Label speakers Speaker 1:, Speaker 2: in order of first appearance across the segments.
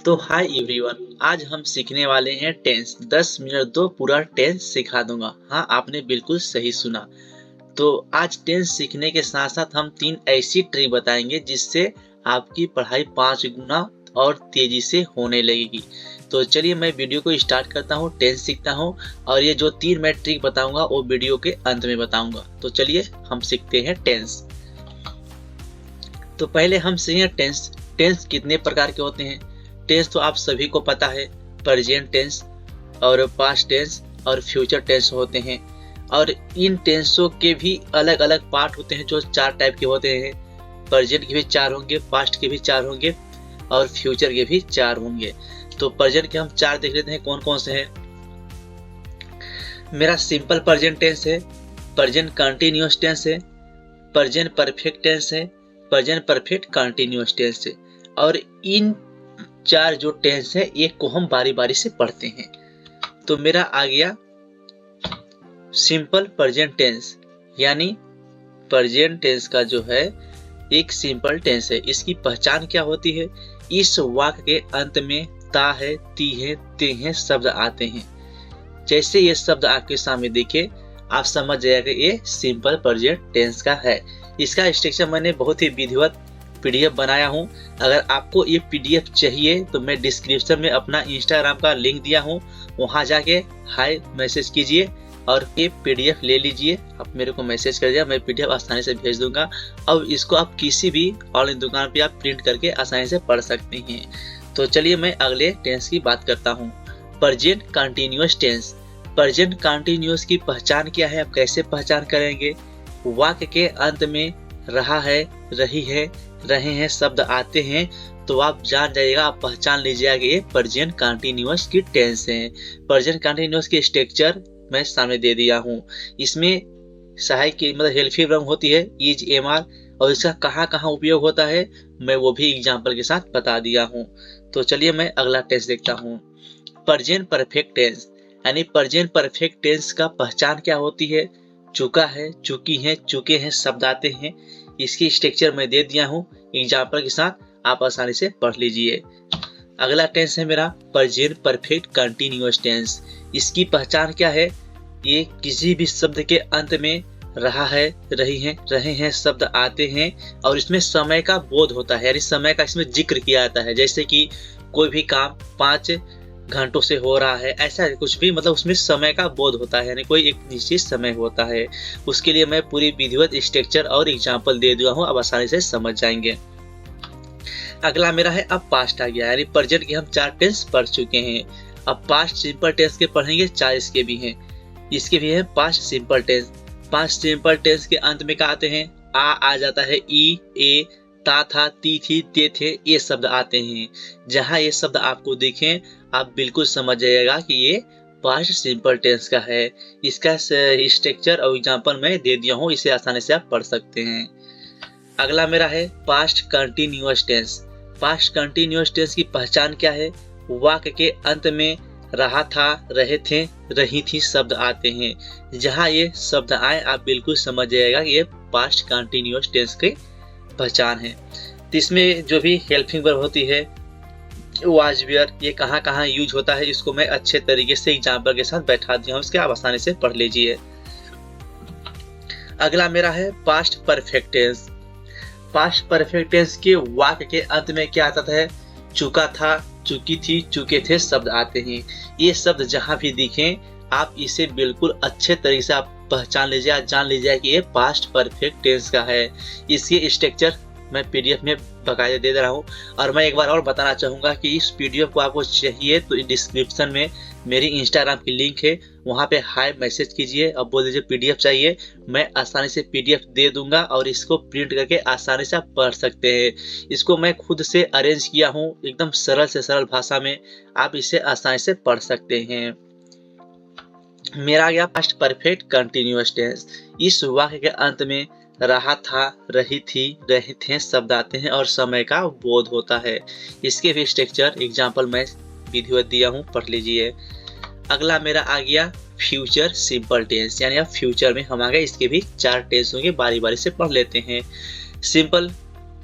Speaker 1: तो hi everyone, आज हम सीखने वाले हैं टेंस। 10 मिनट दो, पूरा टेंस सिखा दूंगा। हाँ, आपने बिल्कुल सही सुना। तो आज टेंस सीखने के साथ साथ हम 3 ऐसी ट्रिक बताएंगे जिससे आपकी पढ़ाई 5 गुना और तेजी से होने लगेगी। तो चलिए मैं वीडियो को स्टार्ट करता हूँ, टेंस सीखता हूँ और ये जो 3 मैं ट्रिक बताऊंगा वो वीडियो के अंत में बताऊंगा। तो चलिए हम सीखते हैं टेंस। तो पहले हम सीखें टेंस। टेंस कितने प्रकार के होते हैं? टेंस तो आप सभी को पता है, प्रेजेंट टेंस और पास्ट टेंस और फ्यूचर टेंस होते हैं। और इन टेंसों के भी अलग अलग पार्ट होते हैं जो 4 टाइप के होते हैं। प्रेजेंट के भी 4 होंगे, पास्ट के भी 4 होंगे और फ्यूचर के भी 4 होंगे। तो प्रेजेंट के हम 4 देख लेते हैं कौन कौन से हैं। मेरा सिंपल प्रेजेंट टेंस है, प्रेजेंट कंटिन्यूअस टेंस है, प्रेजेंट परफेक्ट टेंस है, प्रेजेंट परफेक्ट कंटिन्यूअस टेंस है। और इन 4 जो टेंस है एक को हम बारी बारी से पढ़ते हैं। तो मेरा आ गया सिंपल प्रेजेंट टेंस, यानी प्रेजेंट टेंस का जो है एक सिंपल टेंस है। इसकी पहचान क्या होती है? इस वाक्य के अंत में ता है, ती है, ते हैं शब्द आते हैं। जैसे ये शब्द आपके सामने देखे आप समझ जाएगा ये सिंपल प्रेजेंट टेंस का है। इसका स्ट्रक्चर मैंने बहुत ही विधिवत पीडीएफ बनाया हूँ। अगर आपको ये पीडीएफ चाहिए तो मैं डिस्क्रिप्शन में अपना इंस्टाग्राम का लिंक दिया हूँ, वहाँ जाके हाय मैसेज कीजिए और ये पीडीएफ ले लीजिए। आप मेरे को मैसेज कर दिया, मैं पीडीएफ आसानी से भेज दूंगा। अब इसको आप किसी भी ऑनलाइन दुकान पे आप प्रिंट करके आसानी से पढ़ सकते हैं। तो चलिए मैं अगले टेंस की बात करता हूँ, present continuous tense. Present continuous की पहचान क्या है, आप कैसे पहचान करेंगे? वाक्य के अंत में रहा है, रही है, रहे हैं शब्द आते हैं तो आप जान जाइएगा, आप पहचान लीजिएगा कि ये प्रेजेंट कंटिन्यूअस की टेंस है। प्रेजेंट कंटिन्यूअस की स्ट्रक्चर मैं सामने दे दिया हूँ। इसमें सहायक की मतलब हेल्पफुल वर्ब होती है इज, एम आर, और इसका कहाँ कहाँ उपयोग होता है मैं वो भी एग्जाम्पल के साथ बता दिया हूँ। तो चलिए मैं अगला टेंस देखता हूँ, प्रेजेंट परफेक्ट टेंस। यानी प्रेजेंट परफेक्ट टेंस का पहचान क्या होती है? चुका है, चुकी है, चुके हैं शब्द आते हैं। इसकी स्ट्रक्चर मैं दे दिया हूँ एग्जाम्पल के साथ, आप आसानी से पढ़ लीजिए। अगला टेंस है मेरा प्रेजेंट परफेक्ट कंटिन्यूअस टेंस। इसकी पहचान क्या है? ये किसी भी शब्द के अंत में रहा है, रही है, रहे हैं शब्द आते हैं और इसमें समय का बोध होता है, यानी समय का इसमें जिक्र किया जाता है। जैसे कि कोई भी काम 5 घंटों से हो रहा है, ऐसा कुछ भी, मतलब उसमें समय का बोध होता है, यानी कोई एक निश्चित समय होता है। उसके लिए मैं पूरी विधिवत स्ट्रक्चर और एग्जाम्पल दे दिया हूँ, अब आसानी से समझ जाएंगे। अगला मेरा है अब पास्ट आ गया, यानी प्रेजेंट के हम 4 टेंस पढ़ चुके हैं। अब पास्ट सिंपल टेंस के पढ़ेंगे, 4 इसके भी हैं। इसके भी है past simple tense. Past simple tense के अंत में क्या आते हैं? आ जाता है, ई, ए, ता था, ती थी, ते थे, ये शब्द आते हैं। जहां ये शब्द आपको दिखें आप बिल्कुल समझ जाइएगा कि ये पास्ट सिंपल टेंस का है। इसका स्ट्रक्चर और एग्जांपल मैं दे दिया हूँ, इसे आसानी से आप पढ़ सकते हैं। अगला मेरा है past continuous tense. Past continuous tense की पहचान क्या है? वाक्य के अंत में रहा था, रहे थे, रही थी शब्द आते हैं। जहां ये शब्द आए आप बिल्कुल समझ जाइएगा कि ये पास्ट कंटिन्यूअस टेंस की पहचान है। तो इसमें जो भी हेल्पिंग वर्ब होती है, वाज, वेयर, ये कहाँ कहाँ यूज होता है इसको मैं अच्छे तरीके से एग्जाम्पल के साथ बैठा दिया हूँ, इसके आप आसानी से पढ़ लीजिए। अगला मेरा है past perfect tense. Past perfect tense के वाक्य के अंत में क्या आता है? चुका था, चुकी थी, चुके थे शब्द आते हैं। ये शब्द जहां भी दिखें आप इसे बिल्कुल अच्छे तरीके से आप पहचान लीजिए, जान लीजिए कि ये पास्ट परफेक्ट टेंस का है। इसकी स्ट्रक्चर मैं पीडीएफ में बकायदा दे रहा हूँ। और मैं एक बार और बताना चाहूँगा कि इस पीडीएफ को आपको चाहिए तो डिस्क्रिप्शन में मेरी इंस्टाग्राम की लिंक है, वहाँ पे हाय मैसेज कीजिए और बोल दीजिए पीडीएफ चाहिए। मैं आसानी से पीडीएफ दे दूंगा और इसको प्रिंट करके आसानी से आप पढ़ सकते हैं। इसको मैं खुद से अरेंज किया हूँ, एकदम सरल से सरल भाषा में, आप इसे आसानी से पढ़ सकते हैं। मेरा गया पास्ट परफेक्ट कंटिन्यूअस टेंस। इस वाक्य के अंत में रहा था, रही थी, रहे थे शब्द आते हैं और समय का बोध होता है। इसके भी स्ट्रक्चर एग्जाम्पल मैं विधिवत दिया हूँ, पढ़ लीजिए। अगला मेरा आ गया फ्यूचर सिंपल टेंस, यानी अब फ्यूचर में हम आ गए। इसके भी 4 टेंस होंगे, बारी बारी से पढ़ लेते हैं। सिंपल,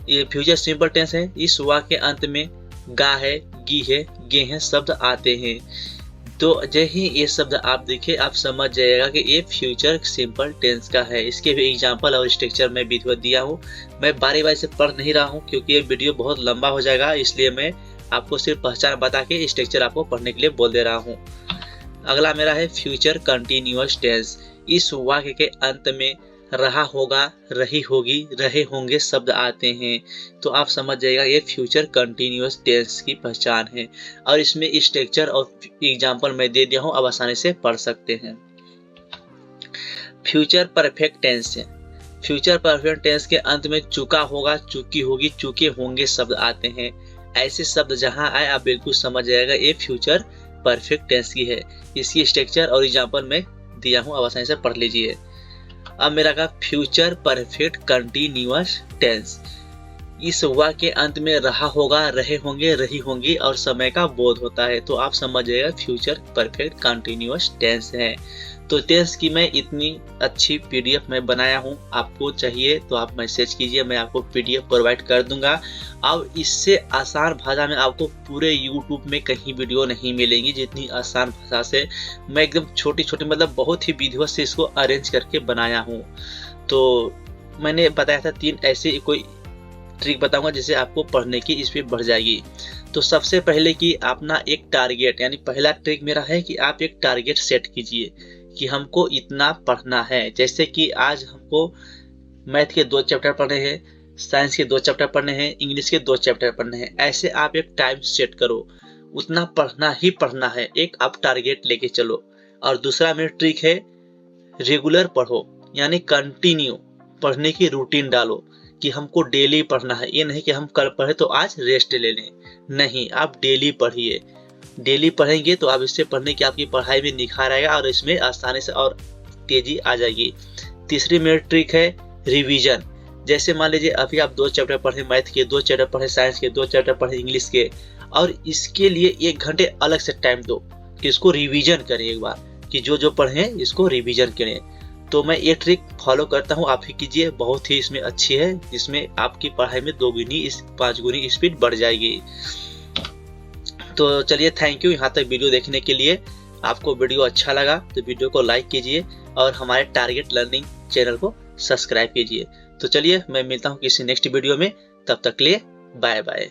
Speaker 1: ये फ्यूचर सिंपल टेंस है। इस वाक्य के अंत में गा है, गी है, गे हैं शब्द आते हैं। तो जय ही ये शब्द आप देखें, आप समझ जाइएगा कि ये फ्यूचर सिंपल टेंस का है। इसके भी एग्जाम्पल और स्ट्रक्चर मैं विधिवत दिया हूँ। मैं बारी बारी से पढ़ नहीं रहा हूँ क्योंकि ये वीडियो बहुत लंबा हो जाएगा, इसलिए मैं आपको सिर्फ पहचान बता के स्ट्रक्चर आपको पढ़ने के लिए बोल दे रहा हूँ। अगला मेरा है फ्यूचर कंटिन्यूअस टेंस। इस वाक्य के अंत में रहा होगा, रही होगी, रहे होंगे शब्द आते हैं। तो आप समझ जाइएगा ये फ्यूचर कंटिन्यूअस टेंस की पहचान है। और इसमें स्ट्रक्चर और एग्जाम्पल मैं दे दिया हूँ, आप आसानी से पढ़ सकते हैं। फ्यूचर परफेक्ट टेंस है। फ्यूचर परफेक्ट टेंस के अंत में चुका होगा, चुकी होगी, चुके होंगे शब्द आते हैं। ऐसे शब्द जहां आए आप बिल्कुल समझ जाएगा ये फ्यूचर परफेक्ट टेंस की है। इसकी स्ट्रक्चर और एग्जाम्पल में दिया हूँ, आप आसानी से पढ़ लीजिए। अब मेरा का फ्यूचर परफेक्ट कंटिन्यूअस टेंस। इस वाक्य के अंत में रहा होगा, रहे होंगे, रही होंगी और समय का बोध होता है। तो आप समझ जाइएगा फ्यूचर परफेक्ट कंटिन्यूअस टेंस है। तो टेंस की मैं इतनी अच्छी पीडीएफ मैं बनाया हूँ, आपको चाहिए तो आप मैसेज कीजिए, मैं आपको पीडीएफ प्रोवाइड कर दूंगा। अब इससे आसान भाषा में आपको पूरे यूट्यूब में कहीं वीडियो नहीं मिलेंगी जितनी आसान भाषा से मैं एकदम छोटी छोटी मतलब बहुत ही विधिवत से इसको अरेंज करके बनाया हूँ। तो मैंने बताया था 3 ऐसे कोई ट्रिक बताऊंगा जिससे आपको पढ़ने की स्पीड बढ़ जाएगी। तो सबसे पहले कि अपना एक टारगेट, यानी पहला ट्रिक मेरा है कि आप एक टारगेट सेट कीजिए कि हमको इतना पढ़ना है। जैसे कि आज हमको मैथ के 2 चैप्टर पढ़ने हैं, साइंस के 2 चैप्टर पढ़ने हैं, इंग्लिश के 2 चैप्टर पढ़ने हैं। ऐसे आप एक टाइम सेट करो, उतना पढ़ना ही पढ़ना है, एक आप टारगेट लेके चलो। और दूसरा मेरा ट्रिक है रेगुलर पढ़ो, यानी कंटिन्यू पढ़ने की रूटीन डालो कि हमको डेली पढ़ना है। ये नहीं कि हम कल पढ़े तो आज रेस्ट ले लें, नहीं, आप डेली पढ़िए। डेली पढ़ेंगे तो आप इससे पढ़ने की आपकी पढ़ाई में निखार आएगा और इसमें आसानी से और तेजी आ जाएगी। तीसरी मेरी ट्रिक है रिवीजन। जैसे मान लीजिए अभी आप 2 चैप्टर पढ़े, मैथ के 2 चैप्टर पढ़े, साइंस के 2 चैप्टर पढ़े, इंग्लिश के, और इसके लिए 1 घंटे अलग से टाइम दो कि इसको रिवीजन करें एक बार, कि जो जो पढ़े इसको रिवीजन करें। तो मैं ये ट्रिक फॉलो करता हूँ, आप ही कीजिए, बहुत ही इसमें अच्छी है। इसमें आपकी पढ़ाई में 2 गुनी 5 गुनी स्पीड बढ़ जाएगी। तो चलिए, थैंक यू यहाँ तक वीडियो देखने के लिए। आपको वीडियो अच्छा लगा तो वीडियो को लाइक कीजिए और हमारे टारगेट लर्निंग चैनल को सब्सक्राइब कीजिए। तो चलिए, मैं मिलता हूँ किसी नेक्स्ट वीडियो में, तब तक के लिए बाय बाय।